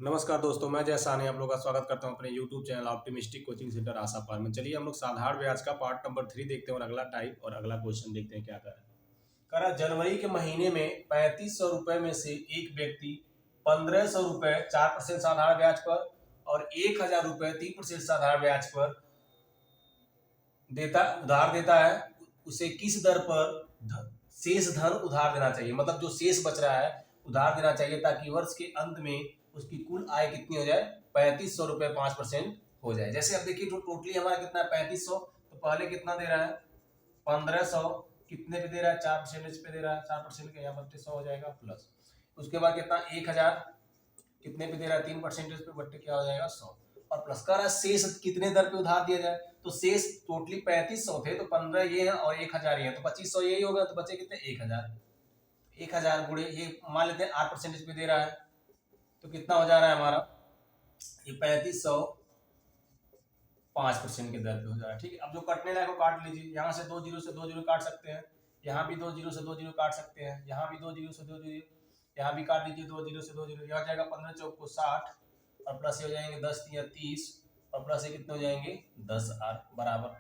नमस्कार दोस्तों, मैं जय साहनी आप लोगों का स्वागत करता हूं अपने YouTube channel optimistic coaching centre Ashapal में। चलिए हम लोग साधारण ब्याज का पार्ट नंबर 3 देखते हैं और अगला टाइप और अगला क्वेश्चन देखते हैं क्या कर रहा है। कह रहा जनवरी के महीने में 3500 रुपए में से एक व्यक्ति 1500 रुपए 4% साधारण ब्याज पर और 1000 रुपए 3% साधारण ब्याज पर उधार देता है। उसे किस दर पर शेष धन उधार देना चाहिए, मतलब जो शेष बच रहा है उधार देना चाहिए ताकि वर्ष के अंत में उसकी कुल आय कितनी हो जाए, 3500 रुपए 5% हो जाए। जैसे अब देखिए टोटली हमारा कितना है 3500, तो पहले कितना दे रहा है 1500, कितने पे दे रहा है 4% पे दे रहा है, 4% का यहाँ 3200 हो जाएगा प्लस उसके बाद कितना 1000 कितने पे दे रहा है 3% पे बट्टे क्या हो जाएगा 100 और प्लस कर शेष कितने दर पे उधार दिया जाए। तो शेष टोटली 3500 थे तो 15 ये है और 1000 ये है तो 2500 यही होगा, तो बचे कितने 1000 गुणे ये मान लेते हैं 8% पे दे रहा है तो कितना हो जा रहा है हमारा ये 3500 5% के दर पे हो जा रहा है। ठीक है, अब जो कटने लायक को काट लीजिए। यहाँ से 2 जीरो से 2 जीरो काट सकते हैं, यहाँ भी 2 जीरो से 2 जीरो काट सकते हैं, यहाँ भी 2 जीरो से 2 जीरो, यहाँ भी काट लीजिए 2 जीरो से 2 जीरो। यहाँ जाएगा 15 चौक को 60 और प्लस हो जाएंगे 10 या 30 और प्लस ये कितने हो जाएंगे 10 आर बराबर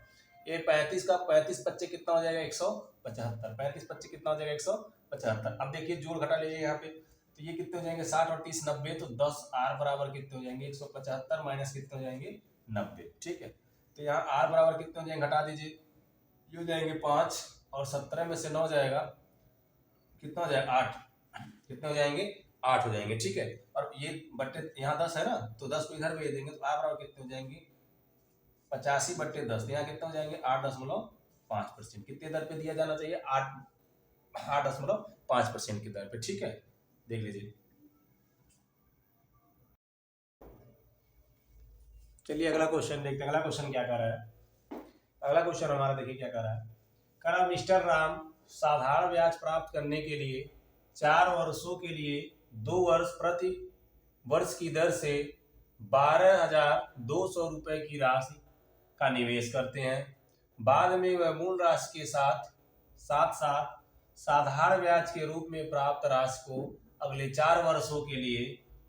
ये 35 का 35 25 कितना हो जाएगा 175। 35 25 कितना हो जाएगा 175। अब देखिए जोड़ घटा लीजिए यहाँ पे, तो ये कितने हो जाएंगे 60 और 30 90, तो 10 आर बराबर कितने हो जाएंगे 175 माइनस कितने हो जाएंगे 90। ठीक है, तो यहाँ आर बराबर कितने हो जाएंगे घटा दीजिए, ये हो जाएंगे 5 और 17 में से 9 जाएगा कितना हो जाएगा 8, कितने हो जाएंगे 8 हो जाएंगे। ठीक है, और ये बट्टे यहाँ 10 है ना, तो 10 को इधर भेज देंगे तो आर बराबर कितने हो जाएंगे 85 बट्टे 10, यहाँ कितने हो जाएंगे 8.5%। कितने दर पे दिया जाना चाहिए 8.5% की दर पे। ठीक है, देख लीजिए। चलिए अगला क्वेश्चन देखते हैं। अगला क्वेश्चन क्या कर रहा है, अगला क्वेश्चन हमारा देखिए क्या कर रहा है। कह रहा मिस्टर राम साधारण ब्याज प्राप्त करने के लिए 4 वर्षों के लिए 2 वर्ष प्रति वर्ष की दर से 12,200 रुपए की राशि का निवेश करते हैं। बाद में वह मूल राशि के साथ साथ साधारण ब्याज के रूप में प्राप्त राशि को अगले 4 वर्षों के लिए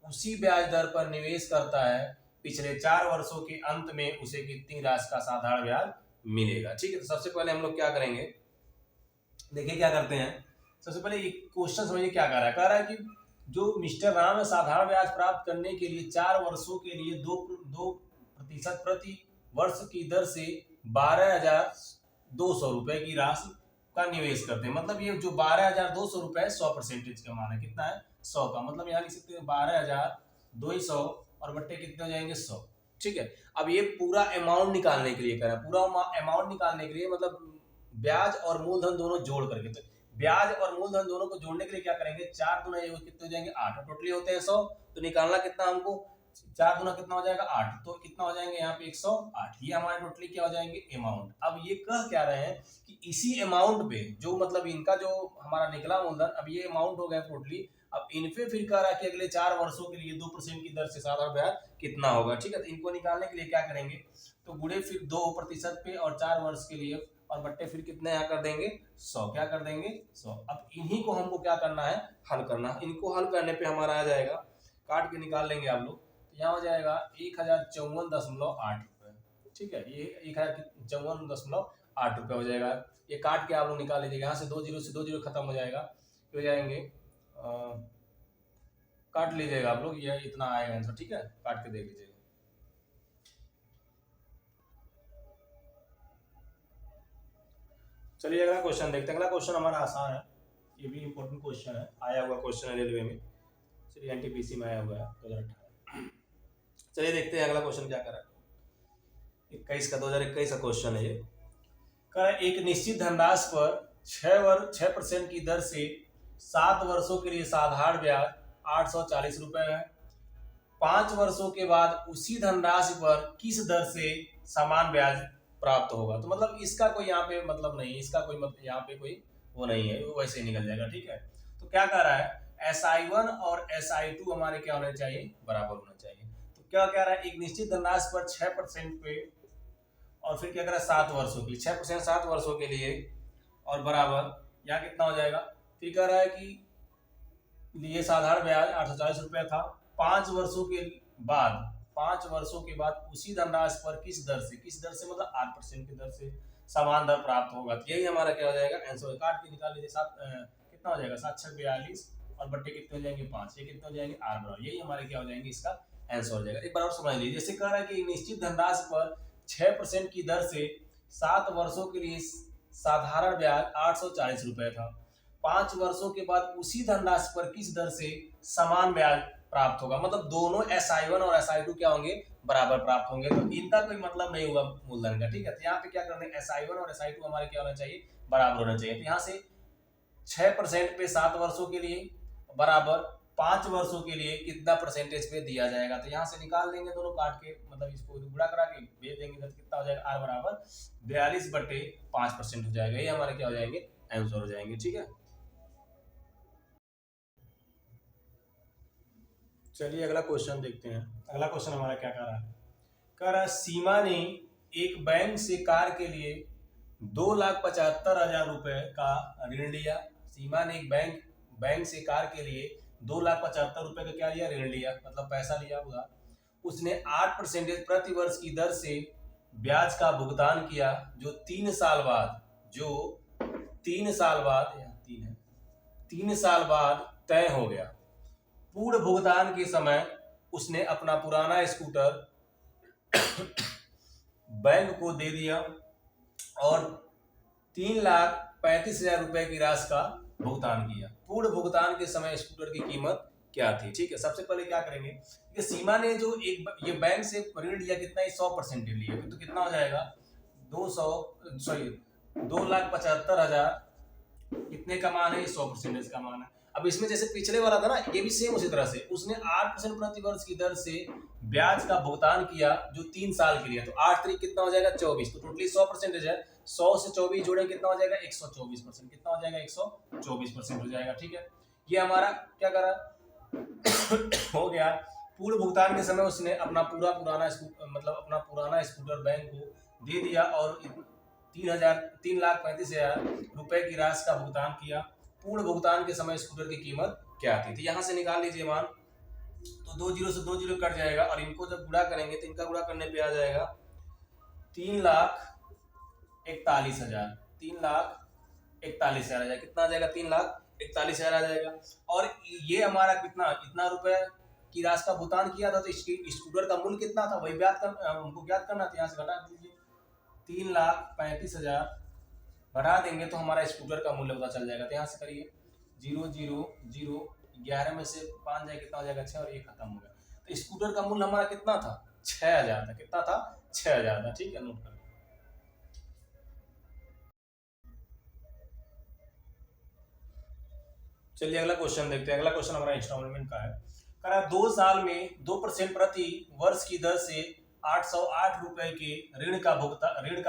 उसी ब्याज दर पर निवेश करता है। पिछले 4 वर्षों के अंत में उसे कितनी राशि का साधारण ब्याज मिलेगा। ठीक है, तो सबसे पहले हम लोग क्या करेंगे, देखिए क्या करते हैं। सबसे पहले एक क्वेश्चन समझिए क्या कर रहा है। कह रहा है कि जो मिस्टर राम है साधारण ब्याज प्राप्त करने के लिए 4 वर्षों के लिए 2% प्रति वर्ष की दर से 12,200 रुपए की राशि का निवेश करते हैं। मतलब ये जो 12,200 रुपए 100% का मान है, कितना है 100 का, मतलब यहाँ लिख सकते हैं 12,200 और बट्टे कितने हो जाएंगे 100। ठीक है, अब ये पूरा अमाउंट निकालने के लिए कह रहा है, पूरा अमाउंट निकालने के लिए मतलब ब्याज और मूलधन दोनों जोड़ करके। तो ब्याज और मूलधन दोनों को जोड़ने के लिए क्या करेंगे 4 गुना ये कितने हो जाएंगे 8, टोटली होते हैं 100, तो निकालना कितना हमको 4 गुना कितना हो जाएगा 8, तो कितना हो जाएंगे यहाँ पे 108। ये हमारे टोटली क्या हो जाएंगे अमाउंट। अब ये कह क्या रहे हैं कि इसी अमाउंट पे जो मतलब इनका जो हमारा निकला मूलधन, अब ये अमाउंट हो गया टोटली। अब इन पे फिर कह रहा है कि अगले 4 वर्षों के लिए 2% की दर से साधारण ब्याज कितना होगा। ठीक है, तो इनको निकालने के लिए क्या करेंगे, तो गुणे फिर 2% पे और 4 वर्ष के लिए और बट्टे फिर कितने यहाँ कर देंगे 100, क्या कर देंगे 100। अब इन्हीं को हमको क्या करना है हल करना। इनको हल करने पे हमारा आ जाएगा, काट के निकाल लेंगे आप लोग, तो यहाँ हो जाएगा 1054.8 रुपए। ठीक है, ये 1054.8 रुपए हो जाएगा। ये काट के आप लोग निकाल लीजिएगा, यहाँ से 2 जीरो से 2 जीरो खत्म हो जाएगा, हो जाएंगे काट लीजिएगा आप लोग, ये इतना आएगा आंसर। ठीक है, काट के देख लीजिएगा। चलिए अगला क्वेश्चन देखते हैं। अगला क्वेश्चन हमारा आसान है, ये भी इंपॉर्टेंट क्वेश्चन है, आया हुआ क्वेश्चन है रेलवे में, चलिए एनटीपीसी में आया हुआ है 2018। चलिए देखते हैं अगला क्वेश्चन क्या कर रहा है। 2021 का क्वेश्चन है ये। कर एक निश्चित धनराशि पर 6% की दर से 7 वर्षों के लिए साधारण ब्याज 840 रुपए है। 5 वर्षों के बाद उसी धनराशि पर किस दर से समान ब्याज प्राप्त होगा। तो मतलब इसका कोई यहाँ पे मतलब नहीं, इसका कोई मतलब यहाँ पे कोई वो नहीं है, वो वैसे ही निकल जाएगा। ठीक है, तो क्या कह रहा है SI1 और SI2 हमारे क्या होने चाहिए बराबर होना चाहिए। तो क्या कह रहा है एक निश्चित धनराशि पर 6% पे और फिर क्या कह रहा है 7 वर्षों के लिए 6% 7 वर्षों के लिए और बराबर यहाँ कितना हो जाएगा। फिर कह रहा है कि ये साधारण ब्याज 840 रुपया था, 5 वर्षों के बाद 5 वर्षों के बाद उसी धनराशि पर किस दर से मतलब 8% की दर से समान दर प्राप्त होगा। तो यही हमारा क्या हो जाएगा आंसर। काट के निकाल लीजिए। कितना हो जाएगा 7×6 = 42 और बट्टे कितने हो जाएंगे 5। ये कितने हो जाएंगे r बराबर। यही हमारे क्या हो जाएंगे इसका आंसर हो जाएगा। एक बार और समझ लीजिए। जैसे कह रहा है कि निश्चित धनराशि पर 6% की दर से 7 वर्षों के लिए साधारण ब्याज 840 रुपए था। 5 वर्षों के बाद उसी धनराशि पर किस दर से समान ब्याज प्राप्त होगा। मतलब दोनों SI1 और SI2 क्या होंगे बराबर प्राप्त होंगे। तो इनका कोई मतलब नहीं होगा मूलधन का। ठीक है, तो यहाँ पे क्या करना है SI1 और SI2 हमारे क्या होना चाहिए बराबर होना चाहिए। तो यहाँ से 6% पे 7 वर्षों के लिए बराबर 5 वर्षों के लिए कितना परसेंटेज पे दिया जाएगा। तो यहाँ से निकाल देंगे दोनों काट के, मतलब इसको गुणा करा के भेज देंगे तो कितना हो जाएगा r बराबर 42/5% हो जाएगा। ये हमारे क्या हो जाएंगे आंसर हो जाएंगे। ठीक है, चलिए अगला क्वेश्चन देखते हैं। अगला क्वेश्चन हमारा क्या कह रहा है सीमा ने एक बैंक से कार के लिए 2,75,000 रुपए का ऋण लिया। सीमा ने एक बैंक से कार के लिए 2,75,000 रुपए का क्या लिया ऋण लिया, मतलब पैसा लिया हुआ। उसने 8% प्रति वर्ष की दर से ब्याज का भुगतान किया जो 3 साल बाद तय हो गया। पूर्ण भुगतान के समय उसने अपना पुराना स्कूटर बैंक को दे दिया और 3,35,000 रुपए की राशि का भुगतान किया। पूर्ण भुगतान के समय स्कूटर की कीमत क्या थी। ठीक है, सबसे पहले क्या करेंगे कि सीमा ने जो ये बैंक से ऋण लिया कितना 100% लिया, तो कितना हो जाएगा 2,75,000 कितने का मान है 100% का मान है। अब इसमें जैसे पिछले वाला था ना, ये भी सेम उसी तरह से उसने 8% प्रति वर्ष की दर से ब्याज का भुगतान किया जो 3 साल के लिए। तो 8 तरीक कितना हो जाएगा 24। तो टोटली 100% है। 100 से 24 जोड़े कितना हो जाएगा 124%। कितना हो जाएगा 124% हो जाएगा। ठीक है, ये हमारा क्या करा हो गया। पूर्ण भुगतान के समय उसने अपना पुराना स्कूटर बैंक को दे दिया और 3,35,000 रुपए की राशि का भुगतान किया। पूर्ण भुगतान के समय स्कूटर की कीमत क्या थी। तो यहाँ से निकाल लीजिए मान। तो 2 जीरो से 2 जीरो कट जाएगा और इनको जब गुणा करेंगे तो इनका गुणा करने पे आ जाएगा 3,41,000। 3,41,000 कितना आ जाएगा 3,41,000 आ जाएगा। और ये हमारा इतना रुपए की राशि का भुगतान किया था। तो स्कूटर का मूल्य कितना था वही हमको ज्ञात करना था। यहाँ से घटा दीजिए 3,35,000 बढ़ा देंगे तो हमारा स्कूटर का मूल्य पता चल जाएगा। तो यहाँ से करिए 0 0 0 11 में से 5 जाए कितना हो जाएगा 6 और ये खत्म हो गया। तो स्कूटर का मूल्य हमारा कितना था 6,000 था। कितना था 6,000 था। ठीक है, नोट कर। चलिए अगला क्वेश्चन देखते हैं। अगला क्वेश्चन हमारा इंस्टॉलमेंट का है। करा 2 साल में 2% प्रति वर्ष की दर से 808 रुपए के ऋण का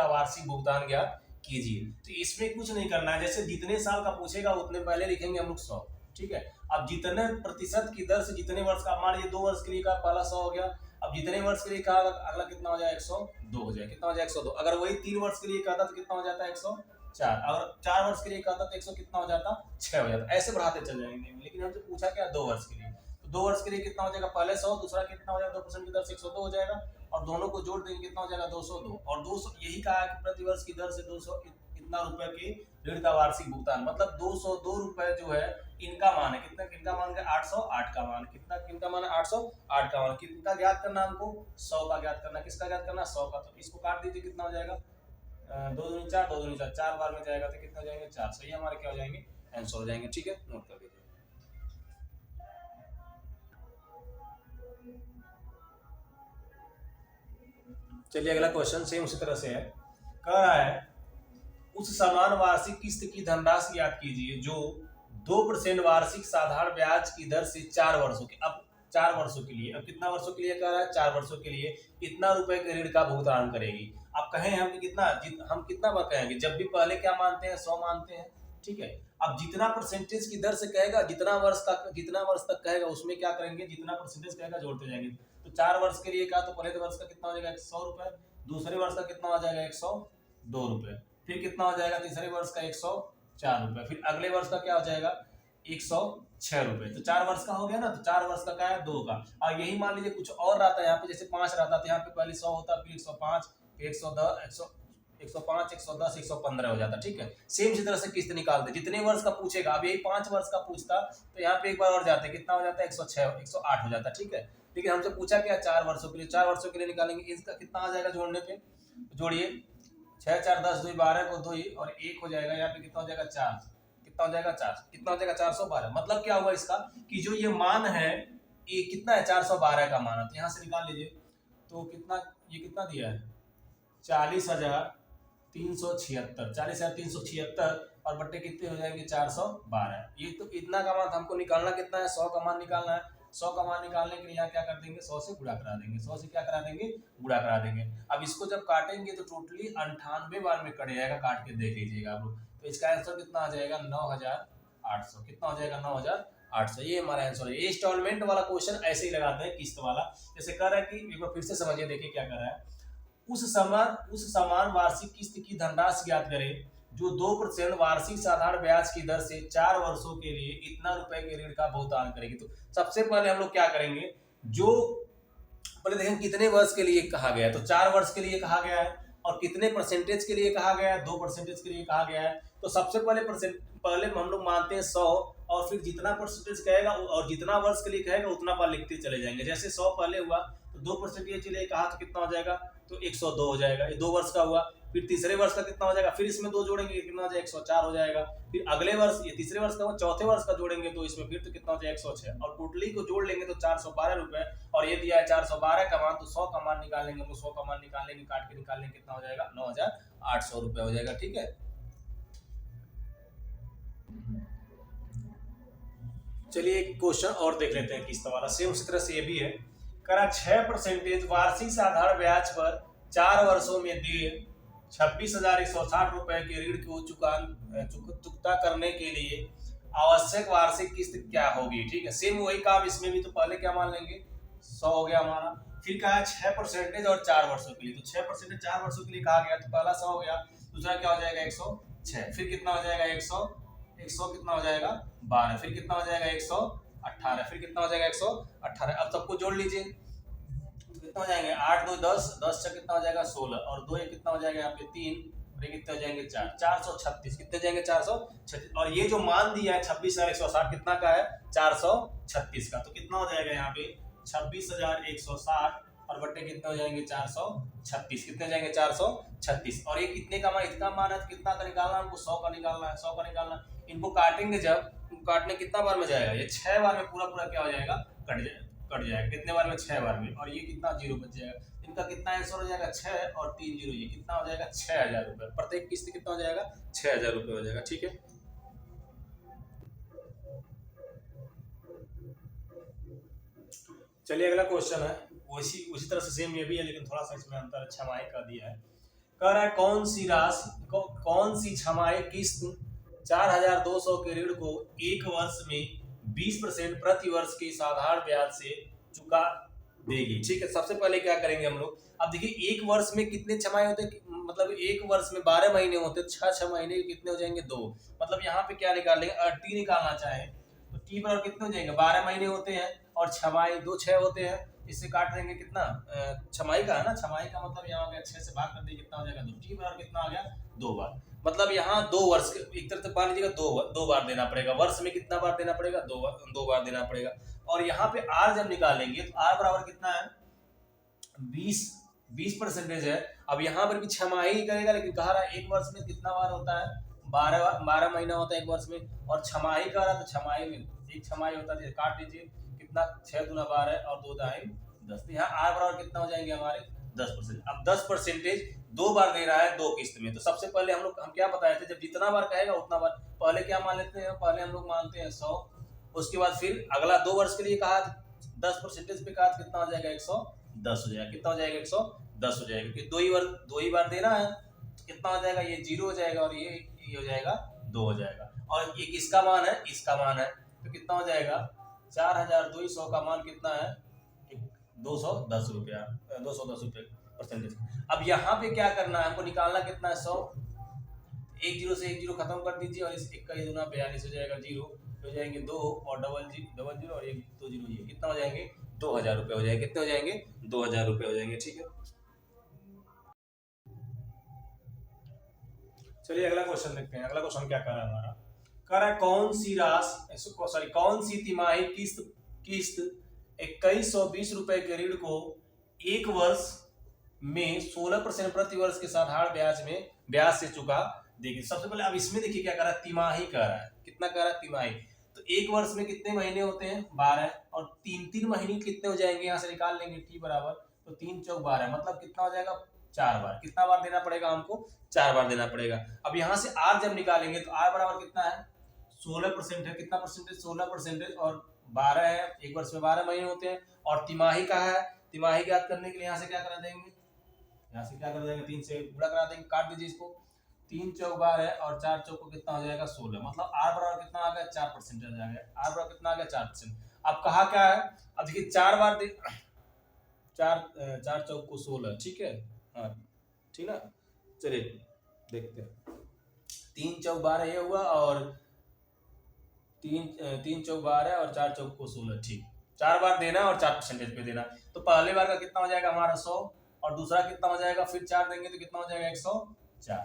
वार्षिक भुगतान ज्ञात कीजिए। तो इसमें कुछ नहीं करना है। जैसे जितने साल का पूछेगा उतने पहले लिखेंगे हम लोग 100। ठीक है, अब जितने प्रतिशत की दर से जितने वर्ष का, मान लीजिए 2 वर्ष के लिए का पहला 100 हो गया। अब जितने वर्ष के लिए कहा अगला कितना हो जाएगा 102 हो जाएगा। कितना हो जाएगा 102। अगर वही 3 वर्ष के लिए कहता तो कितना हो जाता है 104। अगर 4 वर्ष के लिए कहता तो 100 कितना हो जाता 6 हो जाता। ऐसे बढ़ाते चल जाएंगे। लेकिन हमसे पूछा क्या 2 वर्ष के लिए। तो 2 वर्ष के लिए कितना हो जाएगा पहले 100, दूसरा कितना हो जाएगा 2% की दर से 102 हो जाएगा और दोनों को जोड़ देंगे कितना हो जाएगा 202। और 200 यही कहा है कि प्रति वर्ष की दर से 200 इतना रुपए के ऋण का वार्षिक भुगतान, मतलब 202 रुपए जो है इनका मान है। कितना इनका मान है 808 का मान। कितना इनका मान है 808 का मान। कितना ज्ञात करना हमको 100 का ज्ञात करना। किसका ज्ञात करना 100 का। तो इसको काट दीजिए कितना हो जाएगा 2 दूनी 4 2 दूनी 4 4 बार में जाएगा तो कितना हो जाएंगे 4। सही हमारे क्या हो जाएंगे आंसर हो जाएंगे। ठीक है, नोट कर लीजिए। चलिए अगला क्वेश्चन सेम उसी तरह से है। कह रहा है उस समान वार्षिक किस्त की धनराशि याद कीजिए जो 2% वार्षिक साधारण ब्याज की दर से 4 वर्षों के, अब 4 वर्षों के लिए, अब कितना वर्षों के लिए कह रहा है 4 वर्षों के लिए इतना रुपए के ऋण का भुगतान करेगी। अब कहें हम कितना बार कहेंगे, जब भी पहले क्या मानते हैं 100 मानते हैं। ठीक है, अब जितना परसेंटेज की दर से कहेगा जितना वर्ष तक कहेगा उसमें क्या करेंगे जितना परसेंटेज कहेगा जोड़ते जाएंगे। तो 4 वर्ष के लिए कहा तो पहले वर्ष का कितना हो जाएगा 100 रुपए, दूसरे वर्ष का कितना हो जाएगा 102 रुपए, फिर कितना हो जाएगा तीसरे वर्ष का 104 रुपए, फिर अगले वर्ष का क्या हो जाएगा 6 रुपए। तो 4 वर्ष का हो गया ना, तो 4 वर्ष का क्या है 2 का। और यही मान लीजिए कुछ और रहता है यहाँ पे, जैसे 5 रहता तो यहाँ पे पहले 100 होता, फिर 105, फिर 110, 105, 110, 115 हो जाता। ठीक है, सेम इसी तरह से किस्त निकालते, जितने वर्ष का पूछेगा। अब यही 5 वर्ष का पूछता तो यहाँ पे एक बार और जाते, कितना हो जाता है 106, 108 हो जाता। ठीक है, लेकिन हमसे पूछा क्या 4 वर्षों के लिए, 4 वर्षों के लिए निकालेंगे, इसका कितना आ जाएगा जोड़ने पे, जोड़िए 6 4 10 2 12 को 2 ही और 1 हो जाएगा, यहाँ पे कितना हो जाएगा 4, कितना हो जाएगा 4, कितना हो जाएगा 412। मतलब क्या हुआ इसका कि जो ये मान है ये कितना है 412 का मान है, तो यहाँ से निकाल लीजिए। तो कितना, ये कितना दिया है 40,376, 40,376 और बट्टे कितने हो जाएंगे 412। ये तो इतना का मान हमको निकालना कितना है, 100 का मान निकालना है। 100 का मान निकालने के लिए यहाँ क्या कर देंगे, 100 से गुणा करा देंगे, 100 से क्या करा देंगे, गुणा करा देंगे। अब इसको जब काटेंगे तो टोटली 98 बार में कट जाएगा, काट के देख लीजिएगा आप लोग। तो इसका आंसर कितना आ जाएगा 9,800, कितना हो जाएगा 9,800। ये हमारा आंसर है। ये इंस्टॉलमेंट वाला क्वेश्चन ऐसे ही लगाते हैं किस्त वाला। जैसे कह रहा है कि एक बार फिर से समझिए, देखिए क्या कर रहा है। उस समान वार्षिक किस्त की धनराशि ज्ञात करें जो 2% वार्षिक साधारण ब्याज की दर से 4 वर्षों के लिए इतना रुपए के ऋण का भुगतान करेगी। तो सबसे पहले हम लोग क्या करेंगे, जो पहले देखें कितने वर्ष के लिए कहा गया है। तो 4 वर्ष के लिए कहा गया है, और कितने परसेंटेज के लिए कहा गया है, 2% के लिए कहा गया है। तो सबसे पहले हम लोग मानते हैं 100, और फिर जितना परसेंटेज कहेगा और जितना वर्ष के लिए कहेगा उतना बार लिखते चले जाएंगे। जैसे 100 पहले हुआ तो 2% के लिए कहा तो कितना हो जाएगा, तो 102 हो जाएगा, ये 2 वर्ष का हुआ। फिर तीसरे वर्ष का कितना हो जाएगा, फिर इसमें 2 जोड़ेंगे कितना हो जाएगा 104 हो जाएगा। फिर अगले वर्ष, ये तीसरे वर्ष का हुआ, चौथे वर्ष का जोड़ेंगे तो इसमें फिर तो कितना हो जाएगा 106, और टोटली को जोड़ लेंगे तो 412 रुपए। और ये दिया है 412 का मान, तो 100 का मान निकालेंगे, तो 100 का मान निकालेंगे, काट के निकालेंगे, कितना हो जाएगा 9,800 रुपए हो जाएगा। ठीक है, चलिए एक क्वेश्चन और देख लेते हैं किस्त वाला, सेम उसी तरह से ये भी है। करा 6% वार्षिक साधारण ब्याज पर 4 वर्षों में दिए 26,160 रुपए के ऋण को चुकता करने के लिए आवश्यक वार्षिक किस्त क्या होगी। ठीक है, सेम वही काम इसमें भी। तो पहले क्या मान लेंगे 100 हो गया हमारा, फिर कहा 6% और 4 वर्षों के लिए। तो 6% 4 वर्षों के लिए कहा गया, तो पहला 100 हो गया, दूसरा क्या हो जाएगा 106, फिर कितना हो जाएगा 100 कितना हो जाएगा 12, फिर कितना हो जाएगा 118, फिर कितना हो जाएगा 118। अब सबको जोड़ लीजिए, कितना हो जाएंगे 8 2 10, 10 से कितना हो जाएगा 16, और 2 कितना हो जाएगा यहाँ पे 3, और ये कितने हो जाएंगे 4, 436, कितने हो जाएंगे 436। और ये जो मान दिया है 26,160 कितना का है 436 का, तो कितना हो जाएगा यहाँ पे 26,160 और बट्टे कितने हो जाएंगे 436, कितने हो जाएंगे 436। और ये कितने का मान, इतना मान है तो कितना का निकालना है हमको 100 का निकालना है, 100 का निकालना है। इनको काटेंगे जब, काटने कितना बार में जाएगा, ये 6 बार में पूरा पूरा क्या हो जाएगा कट जाएगा। कितने बार में 6 बार में, और ये कितना 0 बच जाएगा। इनका कितना आंसर हो जाएगा 6 और 3 0, ये कितना हो जाएगा 6,000 रुपए। प्रत्येक किस्त कितना हो जाएगा 6,000 रुपए हो जाएगा। ठीक है, चलिए अगला क्वेश्चन है, उसी तरह से सेम ये भी है, लेकिन थोड़ा सा इसमें अंतर छमाही का दिया है। कह रहा है कौन सी छमाही किस्त 4,200 के ऋण को 1 वर्ष में 20% प्रति वर्ष के साधारण ब्याज से चुका देगी। ठीक है, सबसे पहले क्या करेंगे हम लोग, अब देखिए 1 वर्ष में कितने छमाही होते हैं, मतलब 1 वर्ष में 12 महीने होते हैं, 6 महीने कितने हो जाएंगे 2। मतलब यहाँ पे क्या निकाल लेंगे, टी निकालना चाहे तो टी पर कितने हो जाएंगे 12 महीने होते हैं, और छमाही 2 6 होते हैं, इससे काट देंगे कितना छमाही का है ना, छमाही का मतलब यहाँ हो गया 6 से भाग कर दिए, कितना हो जाएगा 2, टी पर कितना आ गया 2 बार। मतलब यहाँ 2 वर्ष एक तरह से मान लीजिएगा 2 बार देना पड़ेगा, वर्ष में कितना बार देना पड़ेगा 2 बार देना पड़ेगा। और यहाँ पे आर जब निकालेंगे तो आर बराबर कितना है 20% है। अब यहाँ पर भी छमाही करेगा, लेकिन कहा रहा है 1 वर्ष में कितना बार होता है 12 महीना होता है 1 वर्ष में, और छमाही कह रहा है तो छमाही में 1 छमाही होता है, काट लीजिए कितना 6 दूना 12 और 2 दाएं 10। यहाँ आर बराबर कितना हो जाएंगे हमारे 10%। अब 10% 2 बार दे रहा है 2 किस्त में। तो सबसे पहले हम क्या बताए थे, जब जितना बार कहेगा उतना बार, पहले क्या मान लेते हैं, पहले हम लोग मानते हैं 100, उसके बाद फिर अगला 2 वर्ष के लिए कहा 10% पे कहा कितना हो जाएगा 110 हो जाएगा, कितना हो जाएगा 110 हो जाएगा, क्योंकि 2 ही बार देना है, तो कितना हो जाएगा ये 0 हो जाएगा, और ये हो जाएगा 2 हो जाएगा। और ये किसका मान है, इसका मान है, तो कितना हो जाएगा 4,200 का मान कितना है 210 रुपया, 210 रुपये परसेंटेज। अब यहाँ पे क्या करना है हमको, निकालना कितना है 100, 1 0 से 1 0 खत्म कर दीजिए, और इस 1 का 42 हो जाएगा 0, हो जाएंगे 2 और डबल जीरो और 1 2 जीरो, ये कितना हो जाएंगे 2000 रुपये हो जाएंगे। कितने हो जाएंगे 2000 रुपये हो जाएंगे। ठीक है, चलिए अगला क्वेश्चन देखते हैं। अगला क्वेश्चन क्या कर रहा है हमारा, कह रहा है कौन सी राशि सॉरी कौन सी तिमाही किस्त किस्त 2120 रुपए के ऋण को एक वर्ष में 16% प्रति वर्ष के साधारण ब्याज में ब्याज से चुका देगी। सबसे पहले अब इसमें देखिए क्या कर रहा है, तिमाही कह रहा है। कितना कह रहा है तिमाही, तो एक वर्ष में कितने महीने होते हैं 12, और 3 महीने कितने हो जाएंगे, यहाँ से निकाल लेंगे टी बराबर, तो 3 चौक 12 मतलब कितना हो जाएगा 4 बार। कितना बार देना पड़ेगा हमको 4 बार देना पड़ेगा। अब यहाँ से आर जब निकालेंगे तो आर बराबर कितना है 16% है। कितना परसेंटेज 16%, और 12 है, एक वर्ष में 12 महीने होते हैं, और तिमाही का है। तिमाही याद करने के लिए यहाँ से क्या करा देंगे, यहाँ से क्या कर देंगे 3 से गुणा करा देंगे, काट दीजिए इसको। 3 चौक 12 और 4 चौक को कितना हो जाएगा 16, मतलब आर बराबर कितना आ गया 4% आ जाएगा। आर बराबर कितना आ गया 4%। अब कहा क्या है, अब देखिए 4 बार दे, 4 चौक को 16, ठीक है, हाँ ठीक ना। चलिए देखते हैं, 3 चौक 12 ये हुआ, और 3 चौक 12 और 4 चौक को 16, ठीक। 4 बार देना और 4% पे देना। तो पहले बार का कितना हो जाएगा हमारा 100, और दूसरा कितना हो जाएगा, फिर 4 देंगे तो कितना हो जाएगा 104,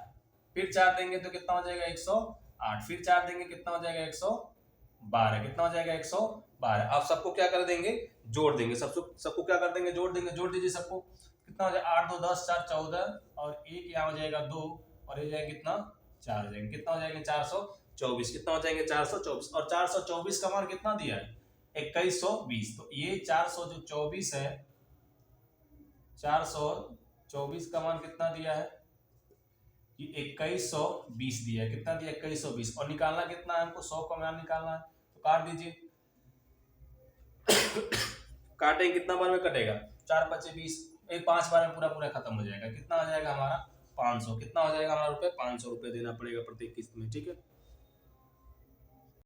फिर 4 देंगे तो कितना हो जाएगा 108, फिर 4 देंगे कितना हो जाएगा 112, कितना हो जाएगा 112। अब सबको क्या कर देंगे जोड़ देंगे, सबको क्या कर देंगे जोड़ देंगे, जोड़ दीजिए सबको। कितना हो जाएगा 8 2 10 4 14, और 1 यहाँ हो जाएगा 2, और ये जाएगा कितना 4 हो जाएंगे। कितना हो जाएंगे 424, कितना हो जाएंगे 424, और 424 का मान कितना दिया है 2120। तो ये 424 है, 424 का मान कितना दिया है, ये 2120 दिया है। कितना दिया 2120, और निकालना कितना है हमको 100 का मान निकालना है। तो काट दीजिए काटेंगे कितना बार में कटेगा 4 5 20, एक 5 बार में पूरा पूरा खत्म हो जाएगा। कितना हो जाएगा हमारा 500, कितना हो जाएगा हमारा रुपए 500 रुपए देना पड़ेगा प्रत्येक किस्त में। ठीक है।